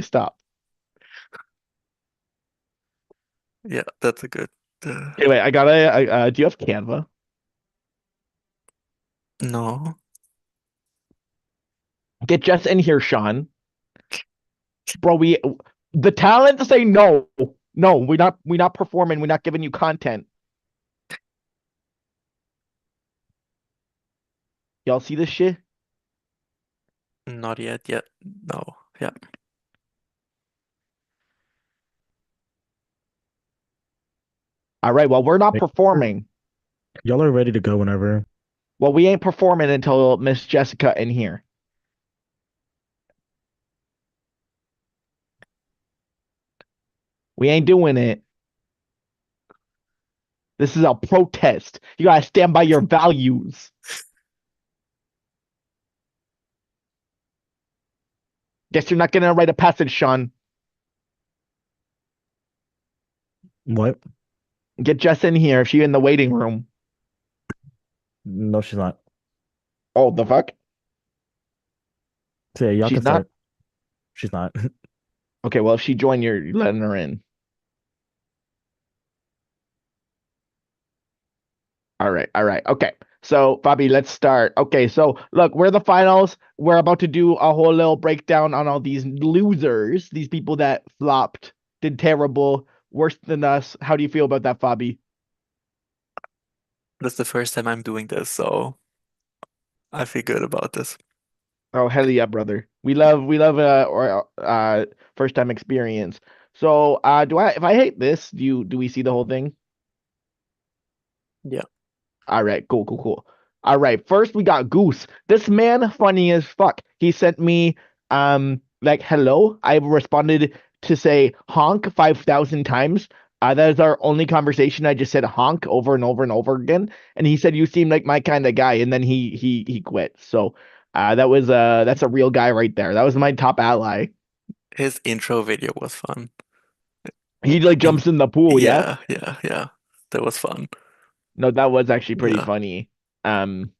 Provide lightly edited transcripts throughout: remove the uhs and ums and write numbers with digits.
Stop. Yeah, that's a good. Anyway, I gotta. Do you have Canva? No, Get Jess in here, Sean. Bro, the talent say no. No, we're not performing. We're not giving you content. Y'all see this shit? not yet. Yet. No. Yeah. All right. Well, we're not Like, performing. y'all are ready to go whenever. Well, we ain't performing until Miss Jessica in here. We ain't doing it. This is a protest. You gotta stand by your values. Guess you're not gonna write a passage, Sean. What? Get Jess in here. She in the waiting room. No, she's not. Oh, the fuck? So yeah, y'all She's can not? start. She's not. Okay, well, if she joined, you're letting her in. All right, all right. Okay. So, Bobby, let's start. Okay, so look, we're the finals. We're about to do a whole little breakdown on all these losers, these people that flopped, did terrible, worse than us. How do you feel about that, Bobby? That's the first time I'm doing this, so I feel good about this. Oh, hell yeah, brother. We love or first time experience. So, do I if I hate this, do we see the whole thing? Yeah. All right, cool, cool, cool. All right, first we got Goose. This man funny as fuck. He sent me like hello. I responded to say honk 5,000 times. That is our only conversation. I just said honk over and over and over again. And he said you seem like my kind of guy, and then he quit. So that's a real guy right there. That was my top ally. His intro video was fun. He like And jumps in the pool, yeah. yeah. That was fun. No, that was actually pretty Yeah. funny. Um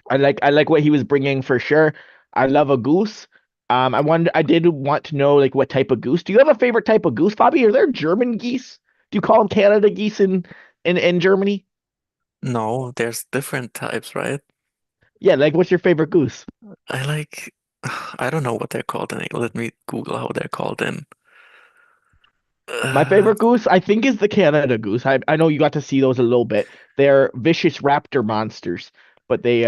I like what he was bringing for sure. I love a goose. I did want to know like what type of goose. Do you have a favorite type of goose, Bobby? Are there German geese? Do you call them Canada geese in Germany? No, there's different types, right? Yeah, like what's your favorite goose? I like, I don't know what they're called in. Let me Google how they're called in. My Uh, favorite goose, I think, is the Canada goose. I know you got to see those a little bit. They're vicious raptor monsters, but they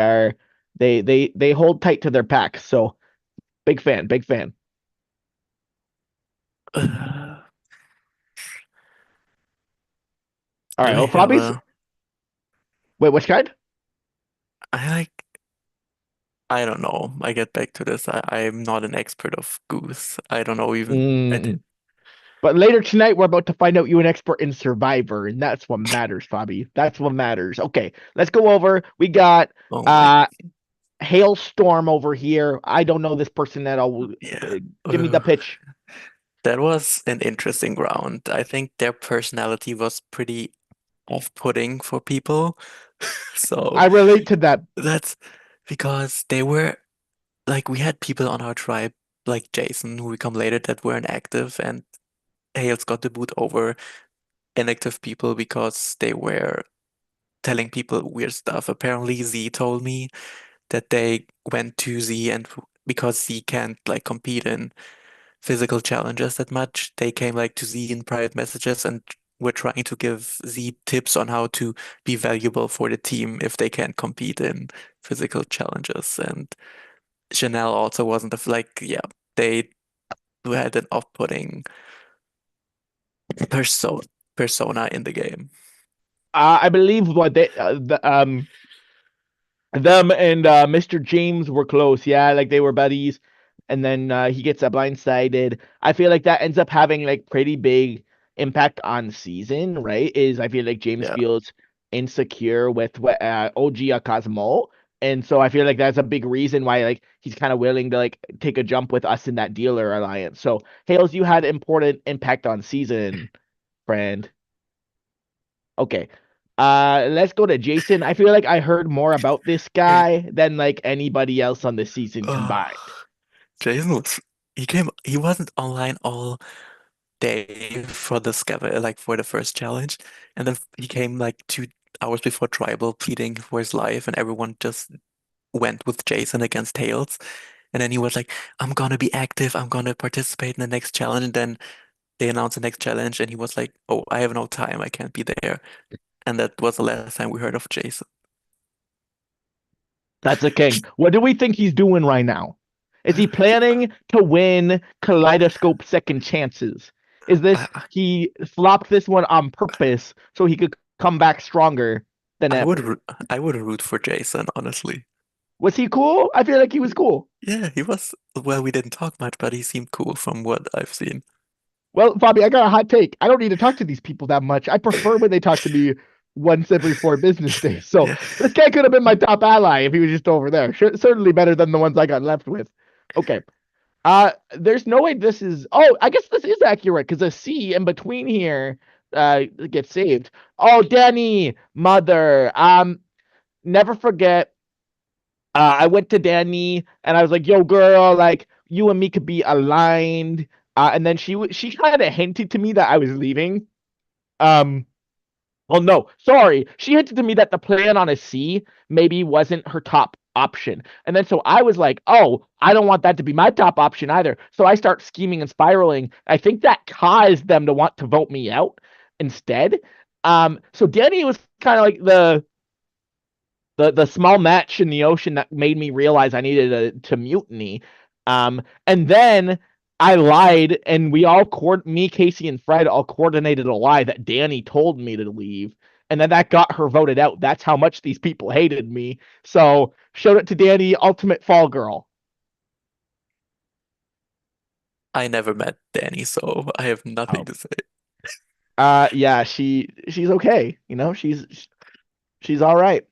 hold tight to their pack. So big fan, big fan. uh, All right, do I well, have Bobby's a, wait, which kind? I like, I don't know. I get back to this. I'm not an expert of goose. I don't know even. Mm. But later tonight, we're about to find out you're an expert in Survivor, and that's what matters, Bobby. That's what matters. Okay, let's go over. We got Oh my, uh Hailstorm over here. I don't know this person at all. yeah. Give me the pitch. That was an interesting round. I think their personality was pretty off-putting for people. So I relate to that. that's because they were like we had people on our tribe like Jason who we come later that weren't active and Hales got the boot over inactive people because they were telling people weird stuff. Apparently Z told me that they went to Z and because Z can't like compete in physical challenges that much, they came like to Z in private messages and were trying to give Z tips on how to be valuable for the team if they can't compete in physical challenges. And Chanel also wasn't yeah, they had an off-putting perso persona in the game. I believe what them and Mr. James were close. Yeah, like they were buddies. And then he gets blindsided. I feel like that ends up having like pretty big impact on season, right? Is I feel like James Yeah. feels insecure with what OG Cosmo. And so I feel like that's a big reason why like he's kind of willing to like take a jump with us in that dealer alliance. So Hales, you had important impact on season, friend. Okay. Let's go to Jason. I feel like I heard more about this Eh, guy than like anybody else on the season uh, combined. Jason was. He wasn't online all day for the scavenger, like for the first challenge, and then he came like 2 hours before tribal, pleading for his life, and everyone just went with Jason against Tails. And then he was like, "I'm gonna be active. I'm gonna participate in the next challenge." And then they announced the next challenge, and he was like, "Oh, I have no time. I can't be there." And that was the last time we heard of Jason. That's a king. What do we think he's doing right now? Is he planning to win Kaleidoscope Second Chances? Is this I, he flopped this one on purpose so he could come back stronger than I would ever? I would root for Jason, honestly. Was he cool? I feel like he was cool. Yeah, he was. Well, we didn't talk much, but he seemed cool from what I've seen. Well, Bobby, I got a hot take. I don't need to talk to these people that much. I prefer when they talk to me once every 4 business days. So Yeah. this guy could have been my top ally if he was just over there. Certainly better than the ones I got left with. Okay. There's no way this is. Oh, I guess this is accurate because a C in between here gets saved. Oh, Danny, mother. Never forget. I went to Danny and I was like, "Yo, girl, like you and me could be aligned." And then she kind of hinted to me that I was leaving. Um, well, no, sorry. She hinted to me that the plan on a C maybe wasn't her top option. And then so I was like, oh, I don't want that to be my top option either. So I start scheming and spiraling. I think that caused them to want to vote me out instead. So Danny was kind of like the small match in the ocean that made me realize I needed to mutiny. And then I lied, and we all me, Casey, and Fred all coordinated a lie that Danny told me to leave, and then that got her voted out. That's how much these people hated me. So showed it to Danny, ultimate fall girl. I never met Danny, so I have nothing Oh. to say. Yeah, she's okay. You know, she's all right.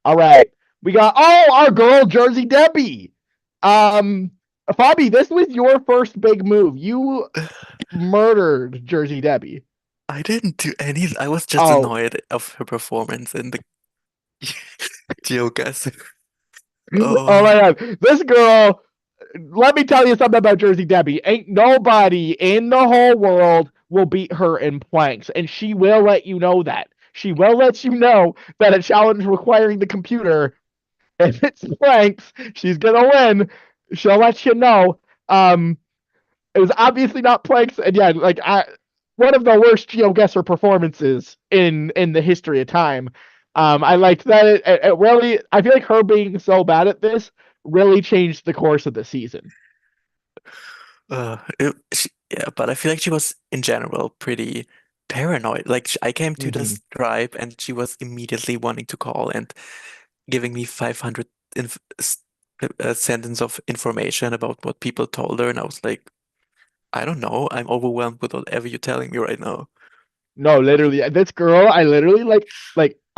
All right. We got our girl Jersey Debbie. Bobby, this was your first big move. You murdered Jersey Debbie. I didn't do any. I was just Oh, annoyed of her performance in the GeoGuessr. oh my God. This girl, let me tell you something about Jersey Debbie. Ain't nobody in the whole world will beat her in planks, and she will let you know that. She will let you know that a challenge requiring the computer, if it's planks, she's gonna win. She'll let you know. It was obviously not planks, and yeah, like one of the worst GeoGuessr performances in the history of time. I liked that it really. I feel like her being so bad at this really changed the course of the season. Yeah, but I feel like she was in general pretty paranoid. Like I came to Mm-hmm. this tribe and she was immediately wanting to call and giving me 500 sentence of information about what people told her, and I was like, I don't know. I'm overwhelmed with whatever you're telling me right now. No, literally, this girl, I literally like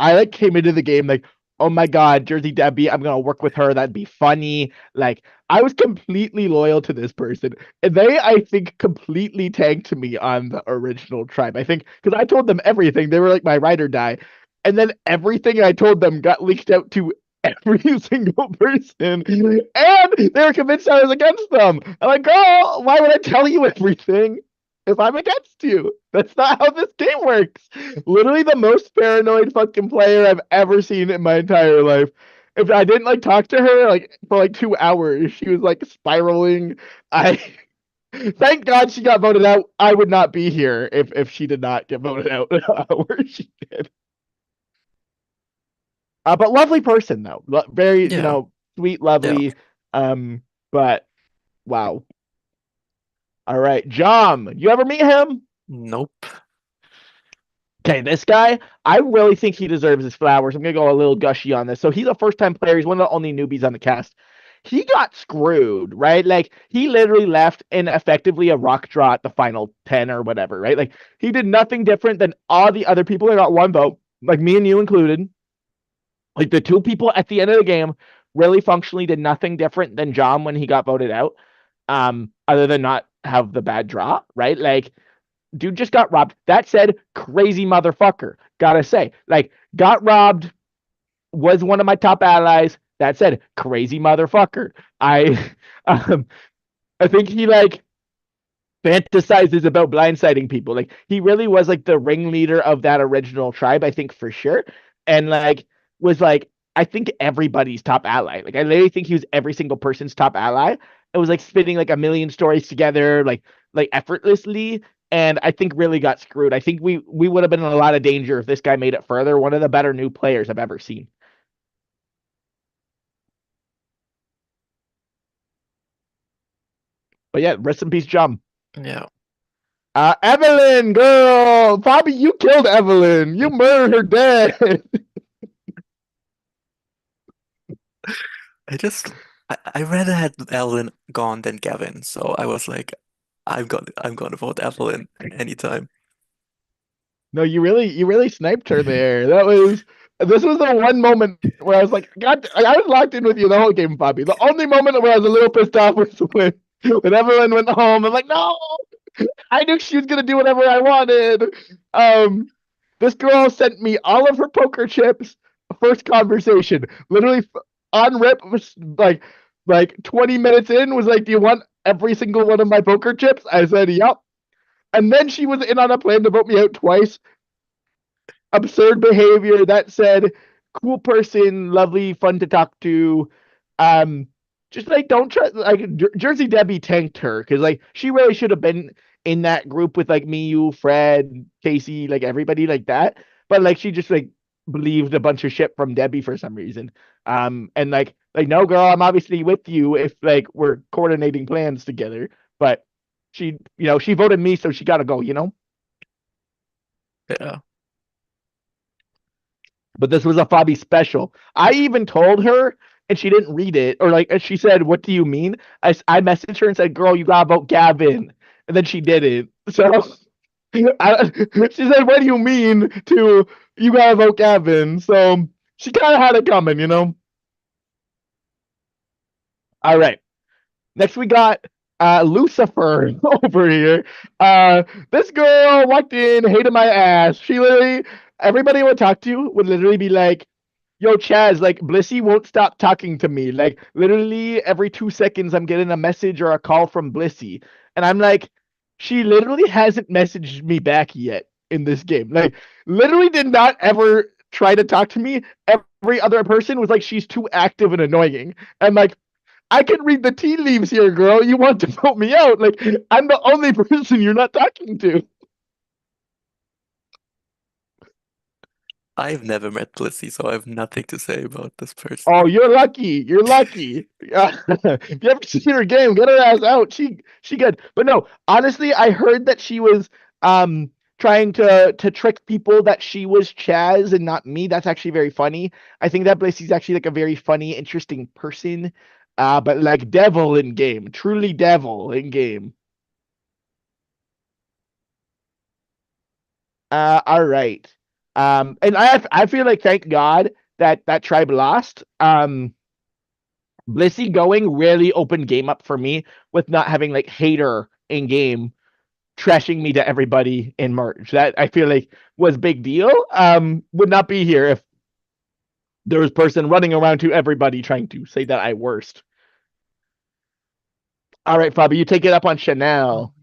I like came into the game like, oh my God, Jersey Debbie, I'm gonna work with her. That'd be funny. Like I was completely loyal to this person, and they, I think, completely tanked me on the original tribe. I think because I told them everything. They were like my ride or die, and then everything I told them got leaked out to every single person, and they were convinced I was against them. I'm like, girl, why would I tell you everything if I'm against you? That's not how this game works. Literally the most paranoid fucking player I've ever seen in my entire life. If I didn't like talk to her like for like 2 hours, she was like spiraling. I thank God she got voted out. I would not be here if she did not get voted out where she did. But lovely person though. Very, Yeah, sweet, yeah. lovely. But wow. All right, John, you ever meet him? Nope. Okay, this guy, I really think he deserves his flowers. I'm gonna go a little gushy on this. So he's a first-time player. He's one of the only newbies on the cast. He got screwed, right? Like he literally left in effectively a rock draw at the final 10 or whatever, right? Like he did nothing different than all the other people that got one vote, like me and you included. Like the two people at the end of the game really functionally did nothing different than John when he got voted out. Other than not have the bad draw, right? Like dude just got robbed. That said, crazy motherfucker. Gotta say, like, got robbed, was one of my top allies. That said, crazy motherfucker. I, um, I think he like fantasizes about blindsiding people. Like he really was like the ringleader of that original tribe, I think for sure. And like was like I think everybody's top ally. Like I literally think he was every single person's top ally. It was like spinning like a million stories together, like effortlessly. And I think really got screwed. I think we would have been in a lot of danger if this guy made it further. One of the better new players I've ever seen. But yeah, rest in peace, Jum. Yeah. Evelyn, girl, Bobby, you killed Evelyn. You murdered her dead. I rather had Evelyn gone than Gavin, so I was like, I'm gonna vote Evelyn anytime. No, you really sniped her there. This was the one moment where I was like, God, I was locked in with you the whole game, Bobby. The only moment where I was a little pissed off was when Evelyn went home. I'm like, no, I knew she was gonna do whatever I wanted. Um, this girl sent me all of her poker chips. First conversation, literally on rip, was like 20 minutes in, was like, "Do you want every single one of my poker chips?" I said, "Yep." And then she was in on a plan to vote me out twice. Absurd behavior. That said, cool person, lovely, fun to talk to. Um, just like don't try. Like Jersey Debbie tanked her because like she really should have been in that group with like me, you, Fred, Casey, like everybody like that. But like she just like believed a bunch of shit from Debbie for some reason. And like no girl, I'm obviously with you if like we're coordinating plans together. But she voted me, so she got to go. Yeah. But this was a Fabi special. I even told her, and she didn't read it, or like she said, "What do you mean?" I messaged her and said, "Girl, you gotta vote Gavin," and then she did it. So she said, "What do you mean?" To you gotta vote Gavin. So she kind of had it coming. All right. Next we got Lucifer over here. This girl walked in, hated my ass. She literally everybody I would talk to would literally be like, "Yo, Chaz, like Blissey won't stop talking to me. Like literally every 2 seconds I'm getting a message or a call from Blissey." And I'm like, she literally hasn't messaged me back yet in this game. Like literally did not ever try to talk to me. Every other person was like, she's too active and annoying. I'm like, I can read the tea leaves here, girl. You want to vote me out? Like I'm the only person you're not talking to. I've never met Blissey, so I have nothing to say about this person. Oh, you're lucky. You're lucky. If you ever seen her game, get her ass out. She good. But no, honestly, I heard that she was trying to trick people that she was Chaz and not me. That's actually very funny. I think that Blissey's actually like a very funny, interesting person. But like devil in game, truly devil in game. All right. And I feel like thank God that tribe lost. Blissey going really opened game up for me with not having like hater in game trashing me to everybody in merge. That I feel like was big deal. Would not be here if there was person running around to everybody trying to say that I worst. All right, Fabi, you take it up on Chanel.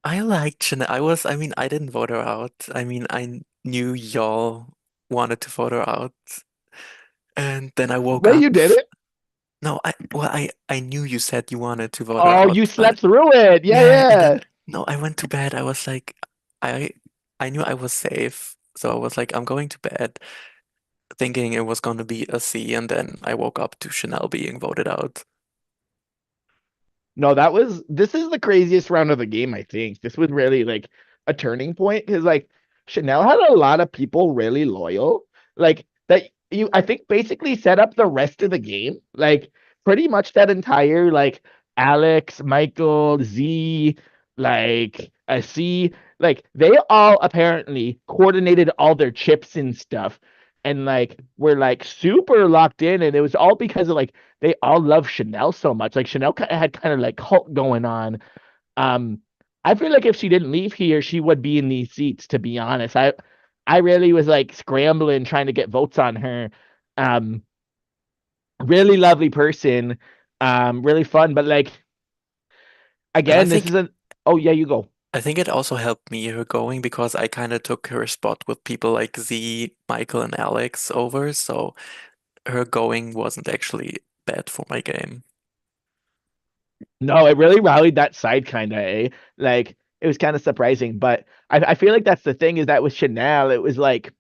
I liked Chanel. I mean, I didn't vote her out. I mean, I knew y'all wanted to vote her out. And then I woke Wait, up. you did it? No, I knew you said you wanted to vote her Oh, out, you but slept through it. yeah, Yeah, and yeah. then no, I went to bed. I was like, I I knew I was safe, so I was like, I'm going to bed, thinking it was going to be a C, and then I woke up to Chanel being voted out. No, this is the craziest round of the game, I think. This was really like a turning point because like Chanel had a lot of people really loyal. Like that you I think basically set up the rest of the game. Like pretty much that entire like Alex, Michael, Z, like a C, like they all apparently coordinated all their chips and stuff and like were like super locked in and it was all because of like they all love Chanel so much. Like Chanel had kind of like cult going on. Um, I feel like if she didn't leave here, she would be in these seats. To be honest, I really was like scrambling trying to get votes on her. Um, really lovely person. Really fun, but like Again, this think isn't. Oh yeah, you go. I think it also helped me her going because I kind of took her spot with people like Z, Michael, and Alex over, so her going wasn't actually bad for my game. No, it really rallied that side kind of, eh? Like it was kind of surprising, but I feel like that's the thing is that with Chanel, it was like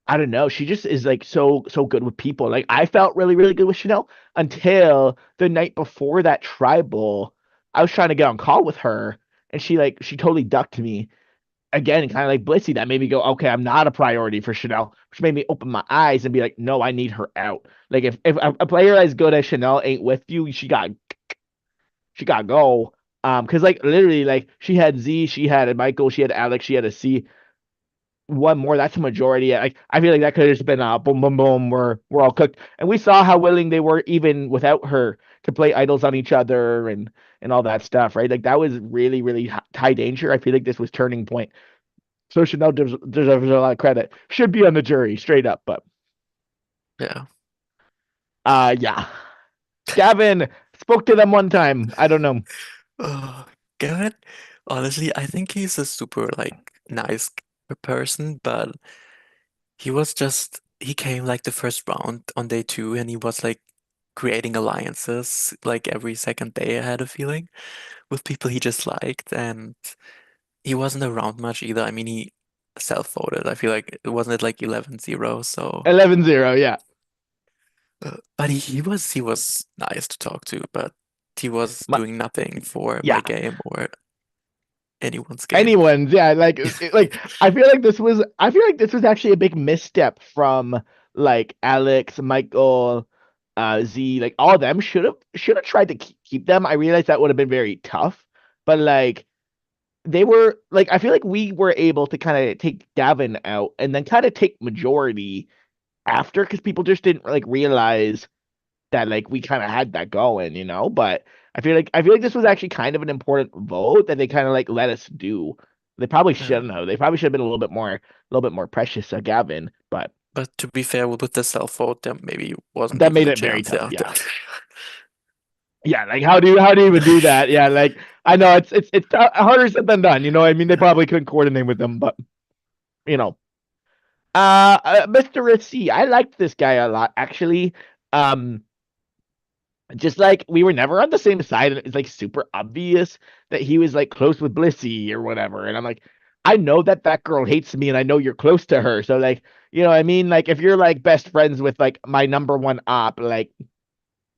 I don't know, she just is like so good with people. Like I felt really good with Chanel until the night before that tribal. I was trying to get on call with her, and she totally ducked me again, kind of like Blissey. That made me go, okay, I'm not a priority for Chanel, which made me open my eyes and be like, no, I need her out. Like if a player as good as Chanel ain't with you, she got to go. Because like literally, like she had Z, she had a Michael, she had Alex, she had a C. One more, that's a majority. Like I feel like that could have just been a boom, boom, boom. We're all cooked, and we saw how willing they were even without her to play idols on each other and all that stuff, right? Like that was really high danger. I feel like this was turning point. So Chanel deserves a lot of credit. Should be on the jury, straight up. But Yeah. yeah, Gavin spoke to them one time. I don't know. Gavin, honestly, I think he's a super like nice person, but he came like the first round on day two and he was like creating alliances like every second day, I had a feeling, with people he just liked, and he wasn't around much either. I mean, he self-voted. I feel like it wasn't it like 11-0, so 11-0, yeah. but he was nice to talk to, but he was My, doing nothing for my yeah. game or anyone's game. Anyone's, yeah, like I feel like this was actually a big misstep from like Alex, Michael, Z, like all of them should have tried to keep them. I realized that would have been very tough, but like they were like I feel like we were able to kind of take Gavin out and then kind of take majority after because people just didn't like realize that like we kind of had that going, But I feel like this was actually kind of an important vote that they kind of like let us do. They probably Yeah. shouldn't have. They probably should have been a little bit more precious, Gavin. But But to be fair, with the self-vote, there maybe wasn't that even made a it very chance. tough. Yeah. Yeah, yeah. Like how do you even do that? Yeah, like I know it's harder said than done. I mean, they probably couldn't coordinate with them, but you know, Mr. C, I liked this guy a lot actually. Um, just like we were never on the same side, and it's like super obvious that he was like close with Blissey or whatever. And I'm like, I know that girl hates me, and I know you're close to her. So like, you know what I mean? Like if you're like best friends with like my number one op, like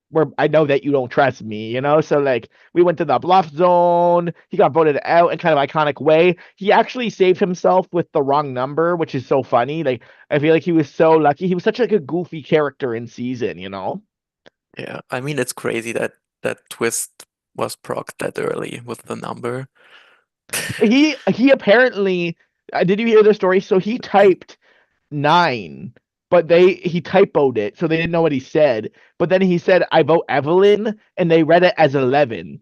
where I know that you don't trust me. So like we went to the bluff zone. He got voted out in kind of iconic way. He actually saved himself with the wrong number, which is so funny. Like I feel like he was so lucky. He was such like a goofy character in season. Yeah. I mean, it's crazy that that twist was procced that early with the number. He apparently did you hear the story? So he typed 9, but he typoed it, so they didn't know what he said. But then he said, "I vote Evelyn," and they read it as 11,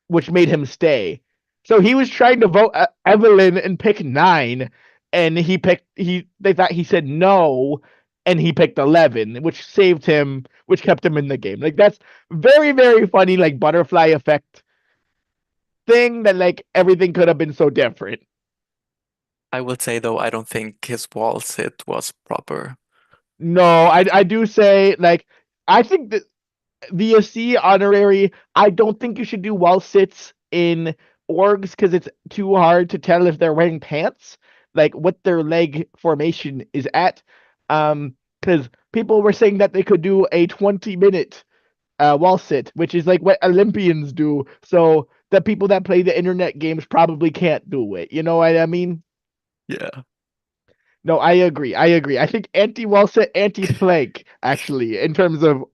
which made him stay. So he was trying to vote Evelyn and pick 9, and they thought he said no, and he picked 11, which kept him in the game. Like that's very funny, like butterfly effect thing that like everything could have been so different. I will say though, I don't think his wall sit was proper. No, I do say like I think that the C honorary. I don't think you should do wall sits in orgs because it's too hard to tell if they're wearing pants, like what their leg formation is at. Because people were saying that they could do a 20-minute wall sit, which is like what Olympians do. So the people that play the internet games probably can't do it. You know what I mean? Yeah. No, I agree. I think anti-wall sit, anti-plank, actually, in terms of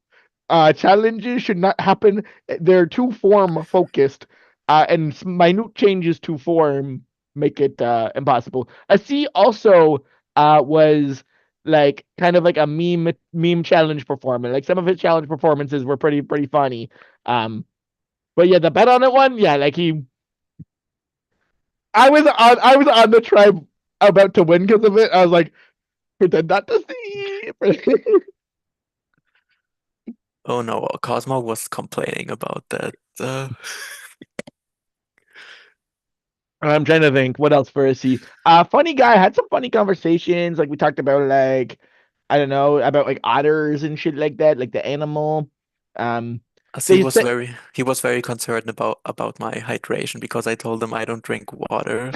challenges should not happen. They're too form focused, and minute changes to form make it impossible. A C also was like kind of like a meme challenge performance. Like some of his challenge performances were pretty funny. But yeah, the bet on it one, yeah, like I was on the tribe about to win because of it. I was like, pretend not to see. Oh no, Cosmo was complaining about that. I'm trying to think what else for a C. Funny guy, had some funny conversations. Like we talked about like I don't know, about like otters and shit like that, like the animal. Um As they said he was very concerned about my hydration because I told him I don't drink water,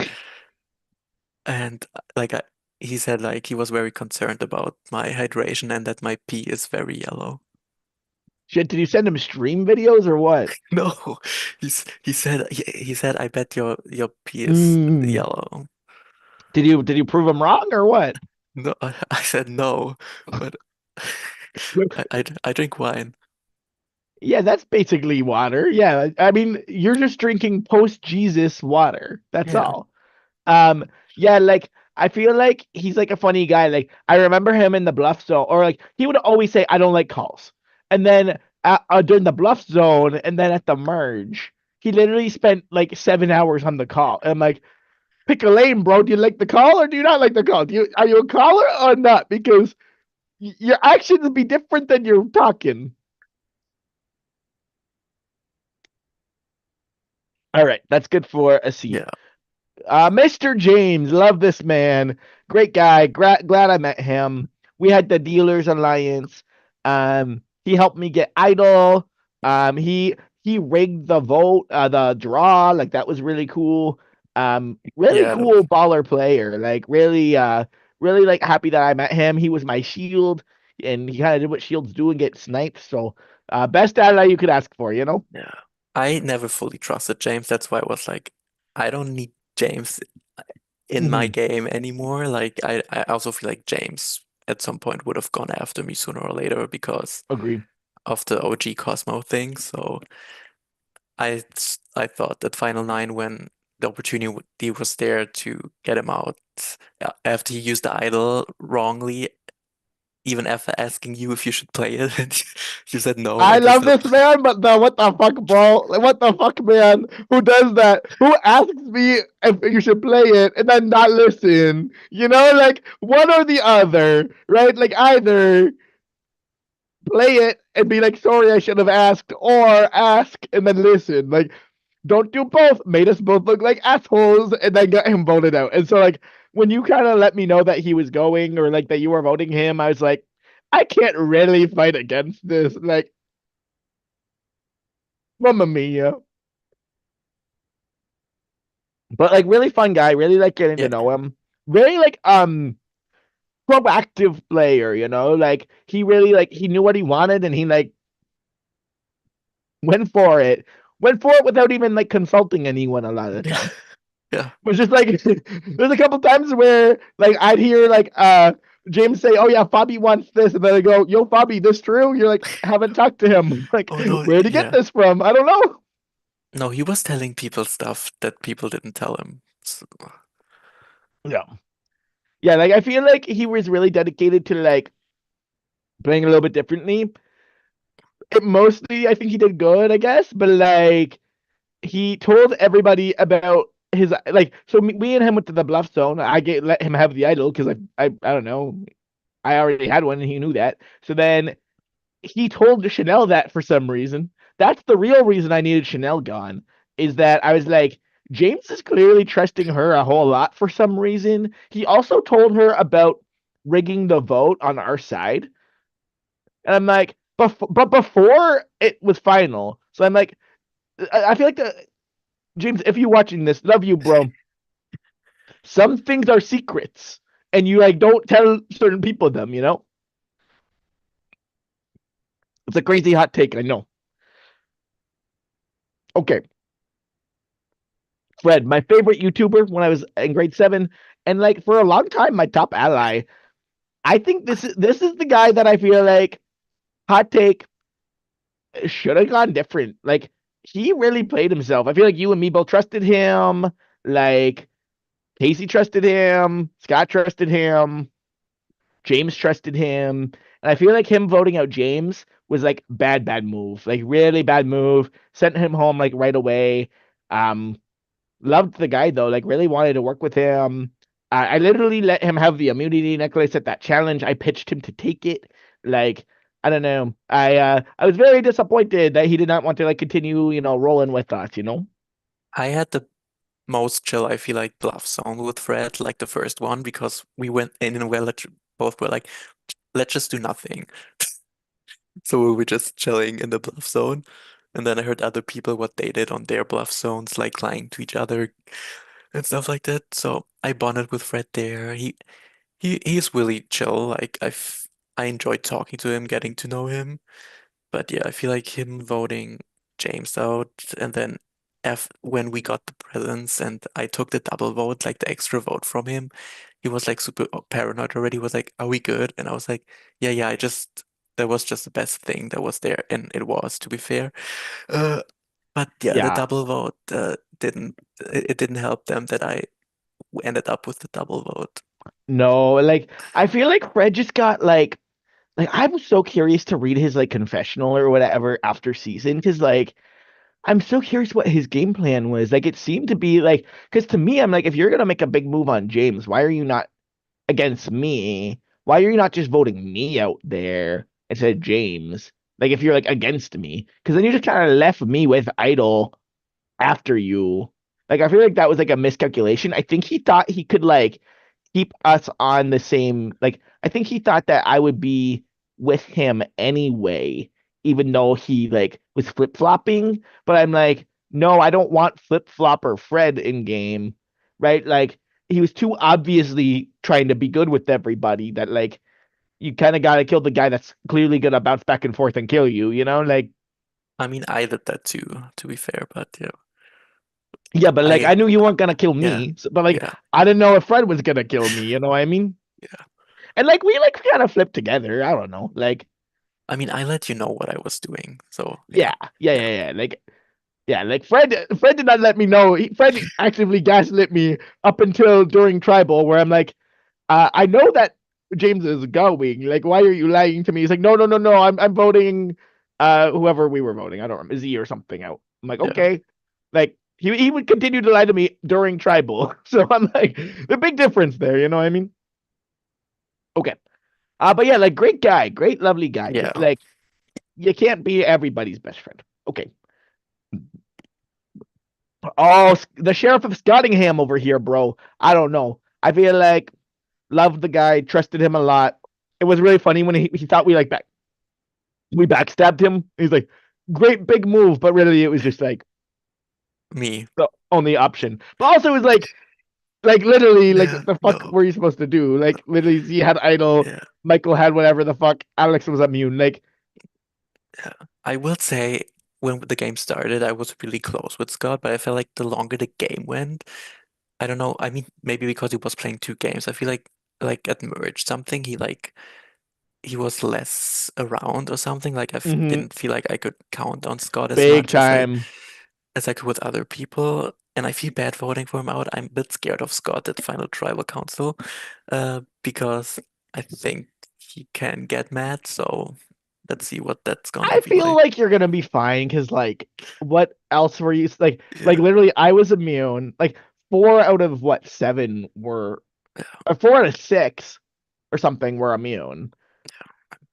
and like he said like he was very concerned about my hydration and that my pee is very yellow. shit, did you send him stream videos or what? No, he said I bet your pee is Mm. yellow. Did you prove him wrong or what? No, I said no, but I drink wine. Yeah, that's basically water. Yeah, I mean, you're just drinking post-Jesus water. That's Yeah. all. Um, yeah, like I feel like he's like a funny guy. Like I remember him in the bluff zone, or like he would always say, "I don't like calls," and then during the bluff zone, and then at the merge, he literally spent like 7 hours on the call. And I'm like, pick a lane, bro. Do you like the call or do you not like the call? Are you a caller or not? Because your actions would be different than your talking. All right, that's good for a C. Yeah. Mr. James, love this man. Great guy. Glad I met him. We had the Dealers Alliance. He helped me get Idol. He rigged the vote, the draw. Like that was really cool. Really Yeah. cool baller player. Like really like happy that I met him. He was my shield, and he kind of did what shields do and get sniped. So, best ally you could ask for, you know. Yeah. I never fully trusted James. That's why I was like, I don't need James in my Mhm. game anymore. Like I also feel like James at some point would have gone after me sooner or later because Agree. of the OG Cosmo thing. So I thought that Final Nine when the opportunity was there to get him out after he used the idol wrongly, even after asking you if you should play it, and you said no, I and you love still this man, but what the fuck, bro? Like, what the fuck, man? Who does that? Who asks me if you should play it and then not listen? You know, like one or the other, right? Like either play it and be like, sorry, I should have asked, or ask and then listen. Like, don't do both. Made us both look like assholes and then got him voted out. And so, like, when you kind of let me know that he was going or like that you were voting him, I was like, I can't really fight against this. Like, Mamma mia. But like really fun guy, really like getting to yeah. know him. Very like proactive player, you know? Like he really like he knew what he wanted and he like went for it. Went for it without even like consulting anyone a lot of the time. Yeah. It was just like there's a couple times where like I'd hear like James say, "Oh yeah, Fabi wants this," and then I go, "Yo, Fabi, this true?" You're like, haven't talked to him. Like, Oh no, where'd he get yeah. this from? I don't know. No, he was telling people stuff that people didn't tell him. Yeah. Yeah, like I feel like he was really dedicated to like playing a little bit differently. It mostly, I think he did good, I guess, but like he told everybody about his like. So me and him went to the bluff zone. Let him have the idol because I don't know. I already had one and he knew that. So then he told Chanel that for some reason. That's the real reason I needed Chanel gone. Is that I was like, James is clearly trusting her a whole lot for some reason. He also told her about rigging the vote on our side. And I'm like, but before it was final. So I'm like, I feel like James, if you're watching this, love you, bro. Some things are secrets, and you like don't tell certain people them. You know, it's a crazy hot take. I know. Okay, Fred, my favorite YouTuber when I was in grade 7, and like for a long time, my top ally. I think this is the guy that I feel like hot take should have gone different. Like he really played himself. I feel like you and me both trusted him. Like Casey trusted him. Scott trusted him. James trusted him. And I feel like him voting out James was like bad move. Like really bad move. Sent him home like right away. Um Loved the guy though, like really wanted to work with him. I literally let him have the immunity necklace at that challenge. I pitched him to take it. Like, I don't know. I was very disappointed that he did not want to like continue, rolling with us, you know? I had the most chill, I feel like Bluff Zone with Fred, like the first one, because we went in and both were like, let's just do nothing. So we were just chilling in the Bluff Zone. And then I heard other people what they did on their Bluff Zones, like lying to each other and stuff like that. So I bonded with Fred there. He's really chill. Like I enjoyed talking to him, getting to know him. But yeah, I feel like him voting James out, and then when we got the presents and I took the double vote, like the extra vote from him, he was like super paranoid already. He was like, "Are we good?" And I was like, "Yeah, yeah. I just that was just the best thing that was there, and it was, to be fair." Uh, but yeah, the Yeah. double vote it didn't help them that I ended up with the double vote. No, like I feel like Fred just got like I was so curious to read his like confessional or whatever after season because like I'm so curious what his game plan was. Like it seemed to be like because to me I'm like if you're gonna make a big move on James, why are you not against me? Why are you not just voting me out there instead of James? Like if you're like against me, because then you just kind of left me with Idol after you. Like I feel like that was like a miscalculation. I think he thought he could like keep us on the same like I think he thought that I would be with him anyway, even though he like was flip-flopping. But I'm like, no, I don't want flip-flopper Fred in game, right? Like he was too obviously trying to be good with everybody that like you kind of gotta kill the guy that's clearly gonna bounce back and forth and kill you, you know? Like I mean, I did that too, to be fair, but yeah, yeah, but like I I knew you weren't gonna kill yeah, me, but like yeah, I didn't know if Fred was gonna kill me, you know what I mean? yeah. And like we like kind of flipped together. I don't know. Like I mean, I let you know what I was doing, so yeah, yeah, yeah, yeah, yeah, yeah. Like yeah, like Fred did not let me know. Fred actively gaslit me up until during tribal, where I'm like, I know that James is going. Like, why are you lying to me? He's like, no, no, no, no. I'm voting, whoever we were voting. I don't remember, Z or something out. I'm like, yeah. okay. Like he would continue to lie to me during tribal. So I'm like, the big difference there. You know what I mean? Okay. But yeah, like great guy, great lovely guy. Yeah. But like you can't be everybody's best friend. Okay. Oh, the sheriff of Scottingham over here, bro. I don't know. I feel like loved the guy, trusted him a lot. It was really funny when he thought we backstabbed him. He's like, great big move, but really it was just like Me. the only option. But also it was like literally like Yeah, the fuck no. were you supposed to do? Like literally he had idol, Yeah, Michael had whatever the fuck, Alex was immune. Like yeah. I will say when the game started, I was really close with Scott, but I felt like the longer the game went, I don't know. I mean, maybe because he was playing two games, I feel like at Merge something, he was less around or something. Like mhm, didn't feel like I could count on Scott as big much time. as I could with other people. And I feel bad voting for him out. I'm a bit scared of Scott at the final tribal council, because I think he can get mad. So let's see what that's gonna I be feel like. like you're gonna be fine because like what else were you like Yeah, literally I was immune. Like four out of what seven were yeah, or four out of six or something were immune.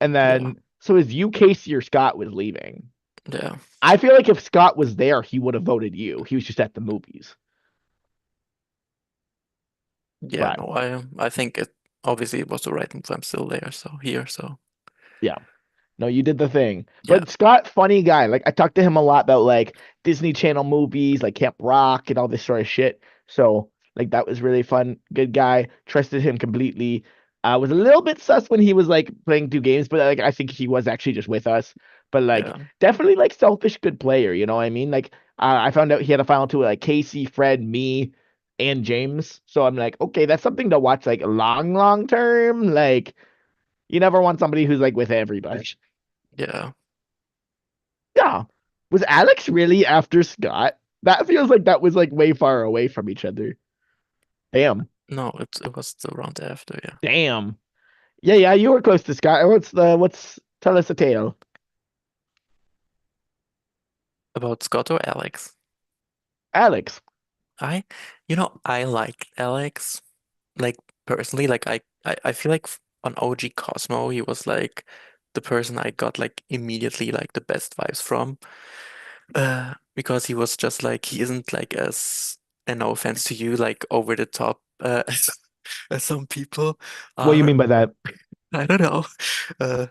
And yeah, then so is you Casey or Scott was leaving. yeah. I feel like if Scott was there, he would have voted you. He was just at the movies. Yeah, But no, I think it obviously it was the right move. I'm still there, so here, so yeah. No, you did the thing. yeah, But Scott, funny guy. Like I talked to him a lot about like Disney Channel movies, like Camp Rock and all this sort of shit. So like that was really fun. Good guy. Trusted him completely. Was a little bit sus when he was like playing two games, but like I think he was actually just with us. But like yeah, definitely like selfish good player. You know what I mean? Like I found out he had a final two with like Casey, Fred, me, and James. So I'm like, okay, that's something to watch like long term. Like you never want somebody who's like with everybody. yeah. Yeah. Was Alex really after Scott? That feels like that was like way far away from each other. Damn. No, it was the round after, yeah. Damn. Yeah, yeah, you were close to Scott. What's tell us a tale. About Scott or Alex? Alex. I, I like Alex, like personally, like I feel like on OG Cosmo, he was like the person I got like immediately like the best vibes from. Because he was just like he isn't like as and no offense to you, like over the top as some people What do you are. mean by that? I don't know. Uh,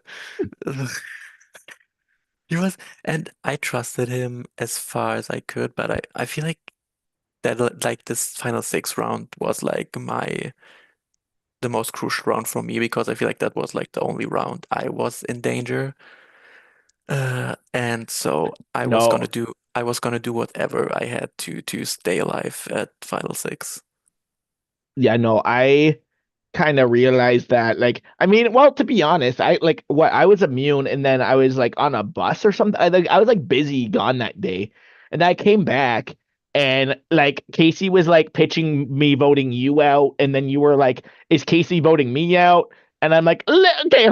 he was, and I trusted him as far as I could, but I feel like that like this final six round was like the most crucial round for me because I feel like that was like the only round I was in danger. And so No. I was gonna do whatever I had to stay alive at final six. Yeah, no, I kind of realized that like I mean, well, to be honest, I was immune and then I was like on a bus or something. I was like busy gone that day. And I came back and like Casey was like pitching me voting you out and then you were like, is Casey voting me out? And I'm like, okay,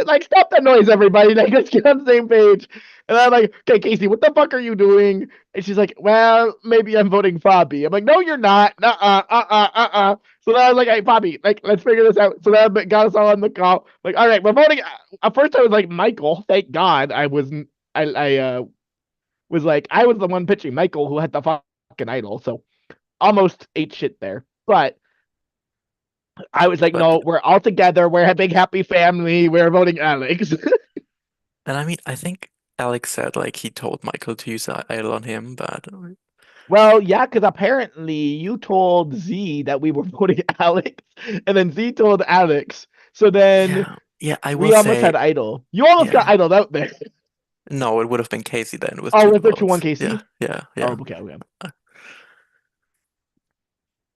like stop that noise, everybody. Like let's get on the same page. And I'm like, okay, Casey, what the fuck are you doing? And she's like, well, maybe I'm voting Fabi. I'm like, no, you're not. So then I was like, hey, Bobby, like, let's figure this out. So that got us all on the call. Like, all right, we're voting. At first, I was like, Michael. Thank God I wasn't. I was like, I was the one pitching Michael who had the fucking idol. So almost ate shit there. But I was like, But no, we're all together. We're a big happy family. We're voting Alex. and I mean I think Alex said like he told Michael to use idol on him, but Well, yeah, because apparently you told Z that we were voting Alex, and then Z told Alex. So then yeah, I will we almost say had idol. You almost got yeah. idled out there. No, it would have been Casey then with Oh, two was there 2-1 votes. Casey? Yeah, Oh, yeah. okay, okay. Uh,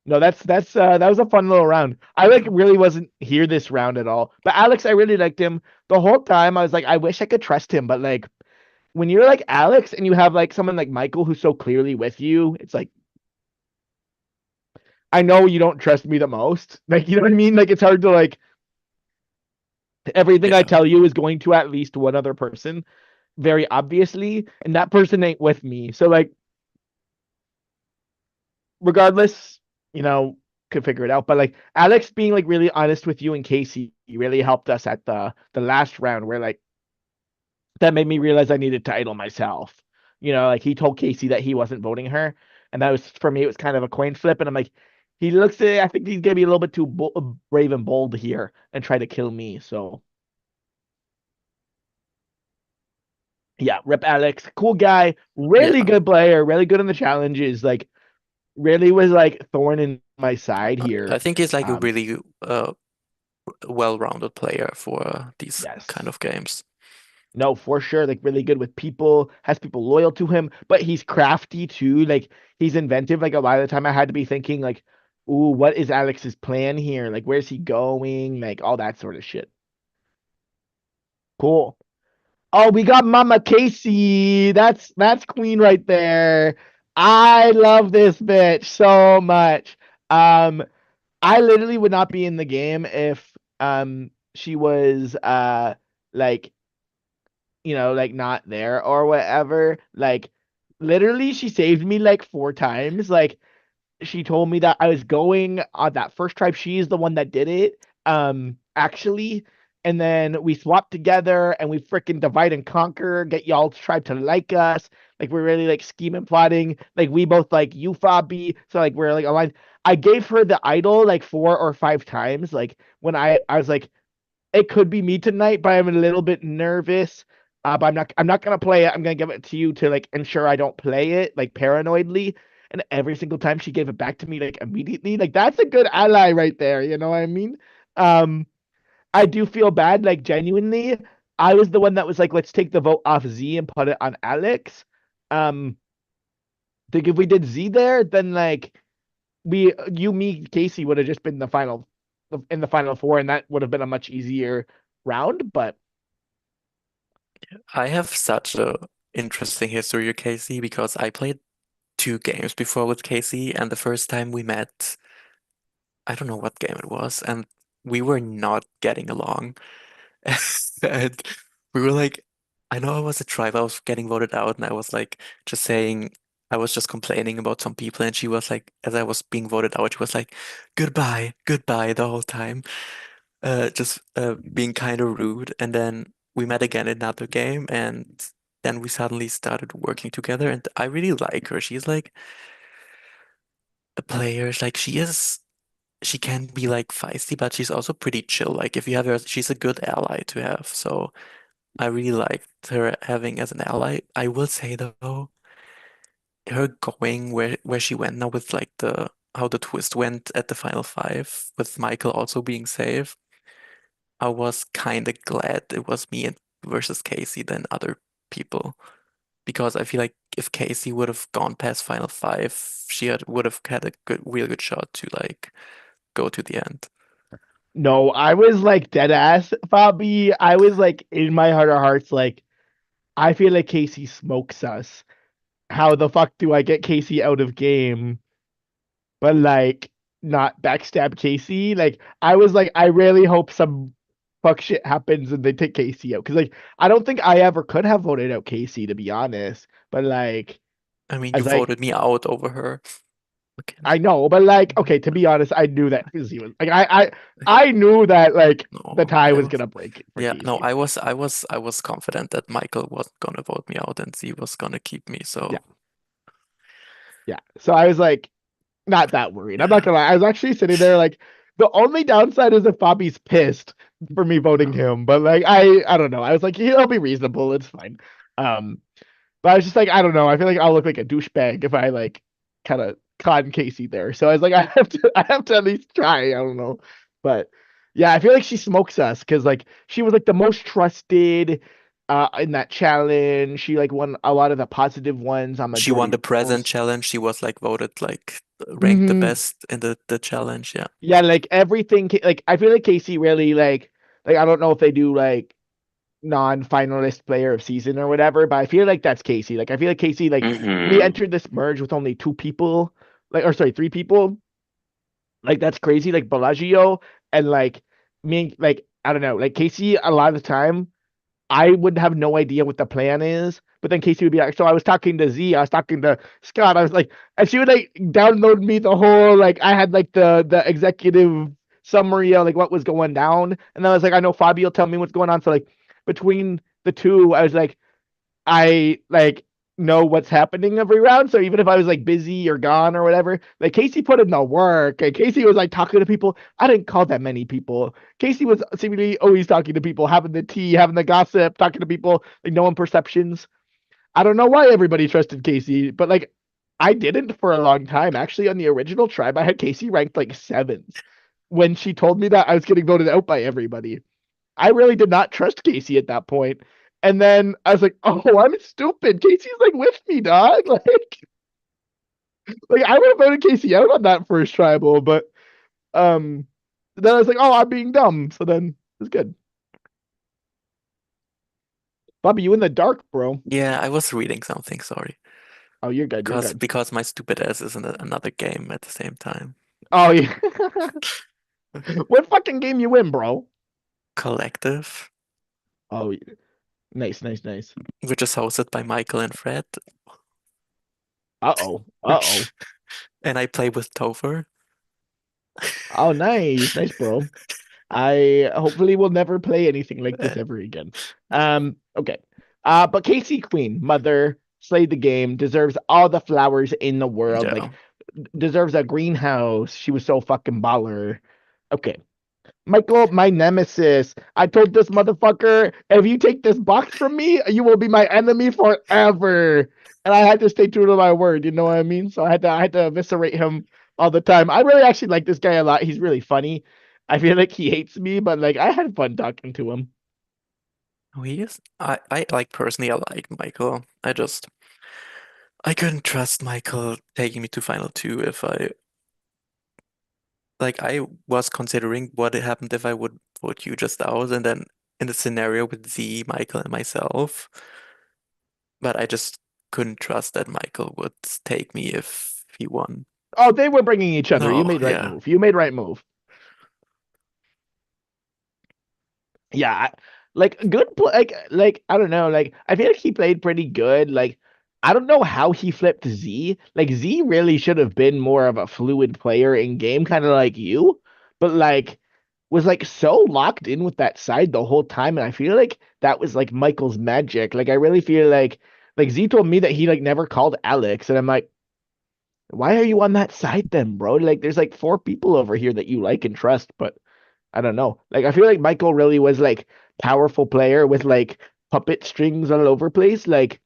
No, that's that was a fun little round. I like yeah. really wasn't here this round at all. But Alex, I really liked him. The whole time I was like, I wish I could trust him, but like when you're like Alex and you have like someone like Michael who's so clearly with you, it's like I know you don't trust me the most. Like, you know what I mean? Like it's hard to like everything I Yeah. tell you is going to at least one other person, very obviously, and that person ain't with me. So like regardless, you know, could figure it out. But like Alex being like really honest with you and Casey really helped us at the last round where like that made me realize I needed to idol myself. You know, like he told Casey that he wasn't voting her, and that was for me. It was kind of a coin flip, and I'm like, he looks. I think he's gonna be a little bit too brave and bold here and try to kill me. So yeah, rip Alex, cool guy, really Yeah. good player, really good in the challenges. Like really was like thorn in my side I here. think he's like a Um, really well-rounded player for these kind yes. of games. No, for sure. Like really good with people, has people loyal to him, but he's crafty too. Like he's inventive. Like a lot of the time I had to be thinking like, ooh, what is Alex's plan here? Like where's he going? Like all that sort of shit. Cool. Oh, we got Mama Casey. That's Queen right there. I love this bitch so much. Um, I literally would not be in the game if she was like like not there or whatever. Like literally she saved me like 4 times. Like she told me that I was going on that first tribe. She's the one that did it. Actually. And then we swapped together and we freaking divide and conquer, get y'all's tribe to like us. Like we're really like scheming, plotting. Like we both like you, Fabi. So like we're like aligned. I gave her the idol like 4 or 5 times. Like when I was like, it could be me tonight, but I'm a little bit nervous. But I'm not gonna play it. I'm gonna give it to you to like ensure I don't play it like paranoidly. And every single time she gave it back to me like immediately. Like that's a good ally right there. You know what I mean? Um, I do feel bad, like genuinely. I was the one that was like, let's take the vote off Z and put it on Alex. Um, think if we did Z there, then like me, Casey would have just been in the final four, and that would have been a much easier round. But I have such a interesting history with Casey because I played 2 games before with Casey, and the first time we met, I don't know what game it was, and we were not getting along. And we were like, I know I was a tribe, I was getting voted out, and I was like just saying, I was just complaining about some people, and she was like, as I was being voted out, she was like, goodbye, goodbye the whole time, just being kind of rude. And then we met again in another game, and then we suddenly started working together, and I really like her. She's like players. Like she can be like feisty, but she's also pretty chill. Like if you have her, she's a good ally to have. So I really liked her having as an ally. I will say though, her going where she went now with like the how the twist went at the final five with Michael also being safe. I was kind of glad it was me and versus Casey than other people because I feel like if Casey would have gone past final five, would have had a real good shot to like go to the end. No, I was like dead ass, Bobby. I was like in my heart of hearts, like I feel like Casey smokes us. How the fuck do I get Casey out of game, but like not backstab Casey? Like I was like, I really hope some fuck shit happens and they take Casey out. Cause like I don't think I ever could have voted out Casey to be honest. But like I mean, I you was like, voted me out over her. Okay. I know, but like, okay, to be honest, I knew that Casey was like I knew that like the No, tie was gonna break for yeah, no, Casey. I was confident that Michael wasn't gonna vote me out and Z was gonna keep me. So Yeah. Yeah. So I was like not that worried. I'm not yeah, gonna lie. I was actually sitting there like the only downside is if Bobby's pissed for me voting him, but like I don't know. I was like, he'll be reasonable. It's fine. Um, but I was just like, I don't know. I feel like I'll look like a douchebag if I like kind of con Casey there. So I was like, I have to at least try. I don't know. But yeah, I feel like she smokes us because like she was like the most trusted in that challenge. She like won a lot of the positive ones on she won majority the present roles. challenge. She was like voted like ranked the Hmm. best in the challenge. Yeah. Yeah, like everything. Like I feel like Casey really like I don't know if they do like non-finalist player of season or whatever, but I feel like that's Casey. Like I feel like Casey like we Mm-hmm. entered this merge with only two people, like or sorry, three people. Like that's crazy. Like Bellagio and like me, like I don't know, like Casey. A lot of the time, I would have no idea what the plan is. But then Casey would be like, so I was talking to Z, I was talking to Scott, I was like, and she would like download me the whole like I had like the executive summary of like what was going down. And then I was like, I know Fabio will tell me what's going on. So like between the two, I was like, I like know what's happening every round. So even if I was like busy or gone or whatever, like Casey put in the work. And Casey was like talking to people. I didn't call that many people. Casey was seemingly always talking to people, having the tea, having the gossip, talking to people, like knowing perceptions. I don't know why everybody trusted Casey, but like I didn't for a long time. Actually, on the original tribe, I had Casey ranked like sevens. When she told me that I was getting voted out by everybody, I really did not trust Casey at that point. And then I was like, oh, I'm stupid. Casey's like with me, dog. Like I would have voted Casey out on that first tribal, but um then I was like, oh, I'm being dumb. So then it's good. Bobby, you in the dark, bro. Yeah, I was reading something, sorry. Oh, you're good. You're Because good. because my stupid ass is in another game at the same time. Oh yeah. What fucking game you win, bro? Collective, Oh, nice, nice, nice. which is hosted by Michael and Fred. Uh-oh. Uh-oh. And I play with Topher. Oh, nice. Nice, bro. I hopefully will never play anything like this ever again. Okay. But Casey Queen, mother, slayed the game, deserves all the flowers in the world, Yeah. like deserves a greenhouse. She was so fucking baller. Okay. Michael, my nemesis. I told this motherfucker, if you take this box from me, you will be my enemy forever. And I had to stay true to my word, you know what I mean? So I had to eviscerate him all the time. I really actually like this guy a lot. He's really funny. I feel like he hates me, but like I had fun talking to him. Oh, he is. I like personally, I like Michael. I couldn't trust Michael taking me to final two if I was considering what had happened if I would vote you just out and then in the scenario with Z, Michael, and myself. But I just couldn't trust that Michael would take me if he won. Oh, they were bringing each other. You No, made right yeah. move. You made right move. Yeah, like good like I don't know, like I feel like he played pretty good. Like I don't know how he flipped Z. Like Z really should have been more of a fluid player in game, kind of like you, but like was like so locked in with that side the whole time, and I feel like that was like Michael's magic. Like I really feel like Z told me that he like never called Alex, and I'm like, Why are you on that side then, bro? Like, there's like 4 people over here that you like and trust, but I don't know. Like, I feel like Michael really was like powerful player with like puppet strings all over place, like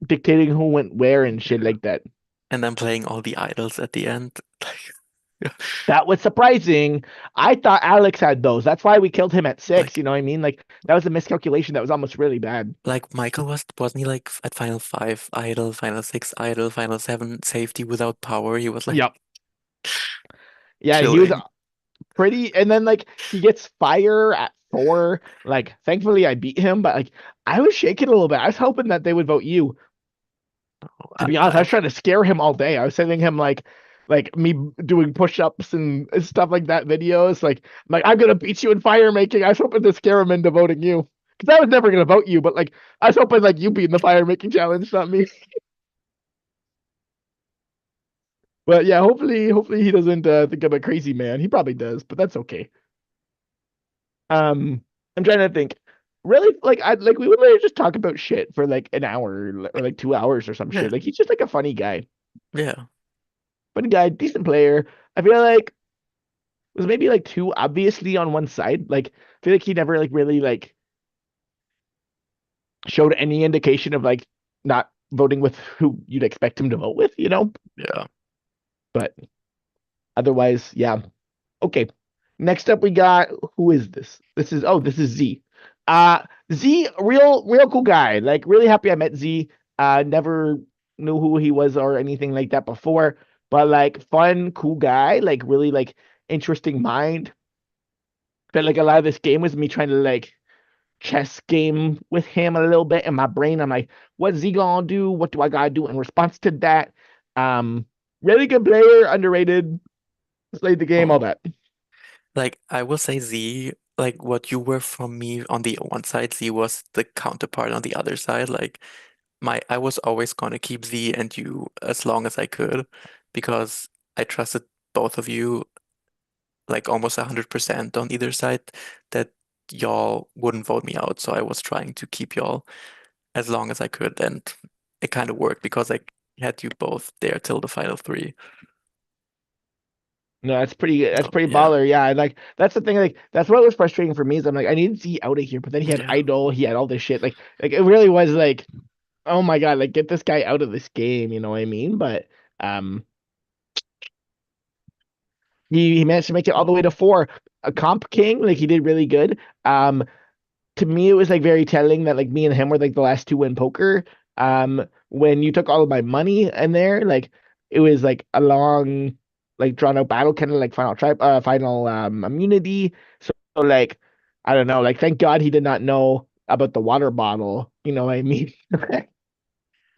dictating who went where and shit like that. And then playing all the idols at the end. That was surprising. I thought Alex had those. That's why we killed him at 6. Like- You know what I mean? Like, that was a miscalculation. That was almost really bad. Like Michael wasn't he like at Final 5 idol, Final 6 idol, Final 7 safety without power? He was like Yep. Yeah, he was chilling. pretty. And then like he gets fire at 4. Like, thankfully I beat him, but like I was shaking a little bit. I was hoping that they would vote you. To be honest, I was trying to scare him all day. I was sending him like me doing push-ups and stuff like that videos. Like I'm gonna beat you in fire making. I was hoping to scare him into voting you. Because I was never gonna vote you, but like I was hoping like you beat in the fire making challenge, not me. But yeah, hopefully he doesn't think I'm a crazy man. He probably does, but that's okay. I'm trying to think. Really, like I like we would literally just talk about shit for like an hour or like 2 hours or some Yeah. shit. Like he's just like a funny guy. Yeah. Funny guy, decent player. I feel like it was maybe like too obviously on one side. Like I feel like he never like really like showed any indication of like not voting with who you'd expect him to vote with, you know? Yeah. But otherwise, yeah. Okay. Next up we got who is this? This is Z. Z, real cool guy. Like really happy I met Z. Never knew who he was or anything like that before, but like fun, cool guy, like really like interesting mind. But like a lot of this game was me trying to like chess game with him a little bit in my brain. I'm like, what's Z gonna do? What do I gotta do in response to that? Um, really good player, underrated, played the game, all Oh, that. like I will say Z, like what you were from me on the one side, Z was the counterpart on the other side. Like I was always gonna keep Z and you as long as I could because I trusted both of you like almost 100% on either side that y'all wouldn't vote me out. So I was trying to keep y'all as long as I could, and it kind of worked because I had you both there till the final 3. No, that's So pretty yeah, baller. Yeah, and like that's the thing. Like that's what was frustrating for me is I'm like I need to see out of here, but then he had yeah, idol, he had all this shit. Like it really was like, oh my god, like get this guy out of this game. You know what I mean? But um, he managed to make it all the way to 4. A comp king, like he did really good. To me, it was like very telling that like me and him were like the last 2 in poker. When you took all of my money in there, like it was like a long, like drawn out battle, kind of like final immunity. So like I don't know, like thank God he did not know about the water bottle. You know what I mean?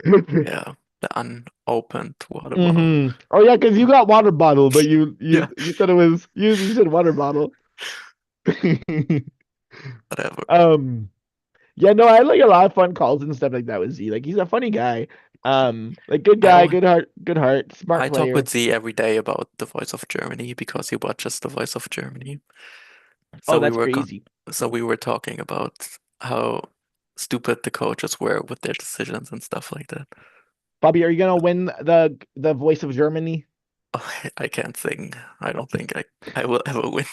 yeah. The unopened water bottle. Oh yeah, because you got water bottle, but you Yeah, you you said it was you said water bottle. whatever. um. Yeah, no, I had like a lot of fun calls and stuff like that with Z. Like he's a funny guy. Like good I guy, al good heart, smart I talk player. with Z every day about The Voice of Germany because he watches The Voice of Germany. Oh, So we that's were crazy. talking about how stupid the coaches were with their decisions and stuff like that. Bobby, are you gonna win the voice of Germany? Oh, I can't sing. I don't think I will ever win.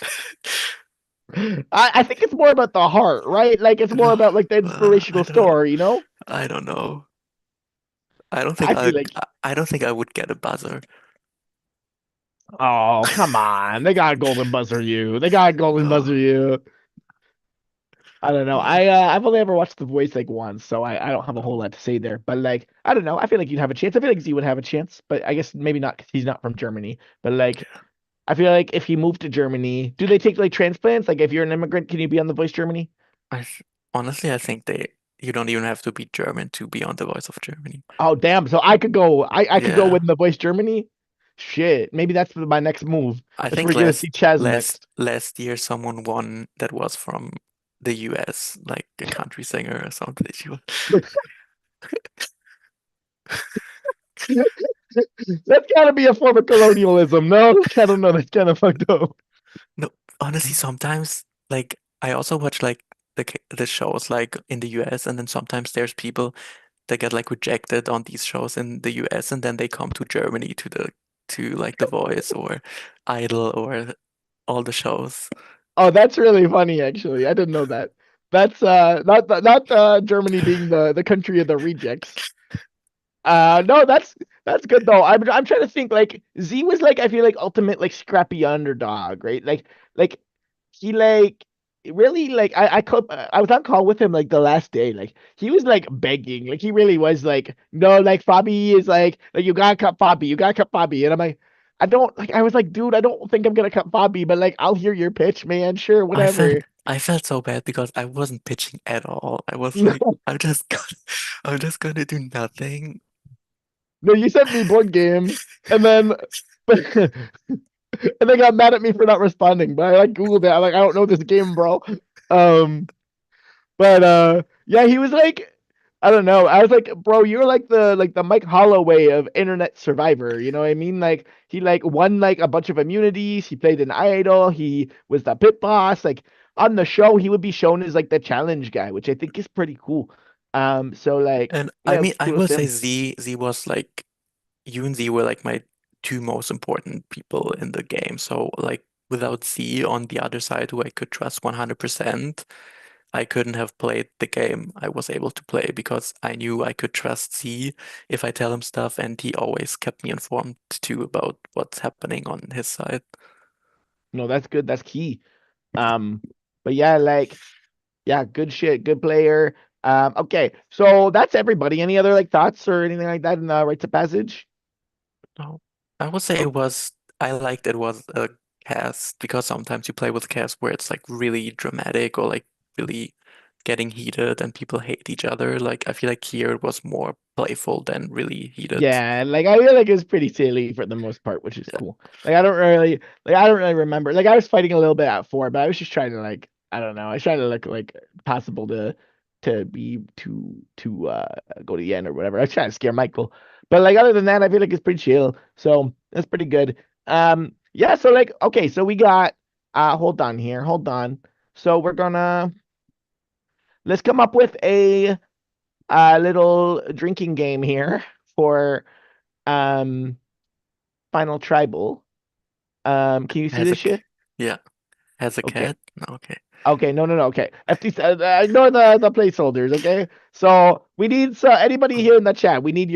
I think it's more about the heart, right? Like it's more No, about like the I inspirational don't. story, you know? I don't know. I don't think I feel like, I don't think I would get a buzzer. oh, come on. They got golden buzzer you. They got golden No. buzzer you. I don't know. Yeah. I've only ever watched The Voice like once, so I don't have a whole lot to say there. But like I don't know. I feel like you'd have a chance. I feel like Z would have a chance, but I guess maybe not because he's not from Germany. But like I feel like if he moved to Germany, do they take like transplants? Like if you're an immigrant, can you be on The Voice Germany? Honestly, I think you don't even have to be German to be on The Voice of Germany. Oh damn! So I could go. I could go Yeah. win The Voice Germany. Shit, maybe that's my next move. I That's where think we're gonna see Chaz next. last year someone won that was from the US, like a country singer or something. She was That's gotta be a form of colonialism, no? I don't know. That's kind of fucked up. no, honestly, sometimes like I also watch like the shows like in the US, and then sometimes there's people they get like rejected on these shows in the US, and then they come to Germany to like The Voice or Idol or all the shows. Oh, that's really funny, actually. I didn't know that. That's not Germany being the country of the rejects. No, that's good though. I'm trying to think, like, Z was like, I feel like ultimate like scrappy underdog, right? Like he like really like I was on call with him like the last day. Like he was like begging. Like he really was like, no, like Fabi is like you gotta cut Fabi, you gotta cut Fabi. And I'm like, I don't like I was like, dude, I don't think I'm gonna cut Fabi, but like I'll hear your pitch, man. Sure, whatever. I felt so bad because I wasn't pitching at all. I was like, I'm just gonna do nothing. No, you sent me board game, and then and they got mad at me for not responding. But I like Googled it. I'm like, I don't know this game, bro. But yeah, he was like, I don't know. I was like, bro, you're like the Mike Holloway of Internet Survivor. You know what I mean? Like he like won like a bunch of immunities. He played an idol. He was the pit boss. Like on the show, he would be shown as like the challenge guy, which I think is pretty cool. So like, And yeah, I it mean, was I cool to will see say him. Z was like, you and Z were like my two most important people in the game. So like without Z on the other side, who I could trust 100%, I couldn't have played the game I was able to play because I knew I could trust Z if I tell him stuff, and he always kept me informed too about what's happening on his side. No, that's good. That's key. But yeah, like, yeah, good shit, good player. Okay, so that's everybody. Any other like thoughts or anything like that in Rites of Passage? No, I would say Oh, I liked it was a cast because sometimes you play with casts where it's like really dramatic or like really getting heated and people hate each other. Like I feel like here it was more playful than really heated. yeah, like I feel like it's pretty silly for the most part, which is Yeah. cool. Like I don't really remember. Like I was fighting a little bit at 4, but I was just trying to like I don't know. I was trying to look like possible to be to go to the end or whatever. I was trying to scare Michael. But like other than that, I feel like it's pretty chill. So that's pretty good. Yeah, so like okay, so we got hold on here. Hold on. So let's come up with a little drinking game here for um Final Tribal. Can you see Has a this shit? yeah, has a Okay. cat. No, okay. Okay, no. Okay. FT, ignore the placeholders, okay? So we need anybody here in the chat. We need your